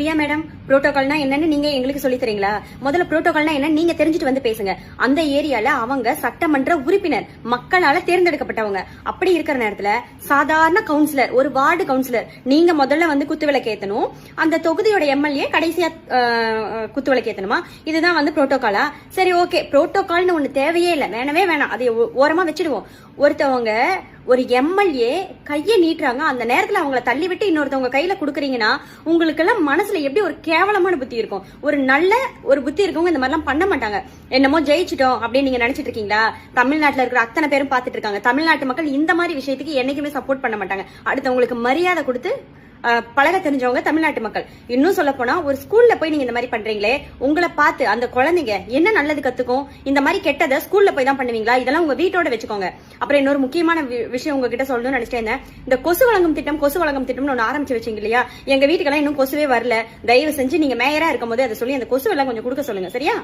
Priya madam, புரோட்டோகால்னா என்னன்னு நீங்க எங்களுக்கு சொல்லி தரீங்களா? முதல்ல புரோட்டோகால்னா என்ன நீங்க தெரிஞ்சுட்டு வந்து பேசுங்க. அந்த ஏரியால அவங்க சட்டமன்ற உறுப்பினர், மக்களால தேர்ந்தெடுக்கப்பட்டவங்க. அப்படி இருக்கிற நேரத்துல சாதாரண கவுன்சிலர், ஒரு வார்டு கவுன்சிலர், நீங்க முதல்ல வந்து குத்துவிளக்கு ஏத்தணும். அந்த தொகுதியோட எம்எல்ஏ கடைசியா குத்துவிளக்கு ஏத்தணுமா? இதுதான் வந்து புரோட்டோகாலா? சரி, ஓகே, புரோட்டோகால்னு ஒண்ணு தேவையே இல்லை, வேணவே வேணாம், அதை ஓரமா வச்சிடுவோம். ஒருத்தவங்க ஒரு எம்எல்ஏ கையை நீட்டுறாங்க, அந்த நேரத்துல அவங்கள தள்ளி விட்டு இன்னொருத்தவங்க கையில குடுக்குறீங்கன்னா உங்களுக்கு எல்லாம் மனசுல எப்படி ஒரு கேவலமான புத்தி இருக்கும்? ஒரு நல்ல ஒரு புத்தி இருக்கவங்க இந்த மாதிரிலாம் பண்ண மாட்டாங்க. என்னமோ ஜெயிச்சிட்டோம் அப்படின்னு நீங்க நினைச்சிட்டு இருக்கீங்களா? தமிழ்நாட்டுல இருக்கிற அத்தனை பேரும் பாத்துட்டு இருக்காங்க. தமிழ்நாட்டு மக்கள் இந்த மாதிரி விஷயத்துக்கு என்னைக்குமே சப்போர்ட் பண்ண மாட்டாங்க. அடுத்தவங்களுக்கு மரியாதை கொடுத்து பழக தெரிஞ்சவங்க தமிழ்நாட்டு மக்கள். இன்னும் சொல்ல போனா, ஒரு ஸ்கூல்ல போய் நீங்க இந்த மாதிரி பண்றீங்களே, உங்களை பார்த்து அந்த குழந்தைங்க என்ன நல்லது கத்துக்கும்? இந்த மாதிரி கெட்டதை ஸ்கூல்ல போய் தான் பண்ணுவீங்களா? இதெல்லாம் உங்க வீட்டோட வச்சுக்கோங்க. அப்புறம் இன்னொரு முக்கியமான விஷயம் உங்ககிட்ட சொல்லணும்னு நினைச்சிட்டே இருந்தேன். இந்த கொசு வழங்கும் திட்டம்னு ஒண்ணு ஆரம்பிச்சு வச்சீங்க இல்லையா? எங்க வீட்டுக்கெல்லாம் இன்னும் கொசுவே வரல. தயவு செஞ்சு நீங்க மேயரா இருக்கும் போது அதை சொல்லி அந்த கொசு எல்லாம் கொஞ்சம் கொடுக்க சொல்லுங்க, சரியா?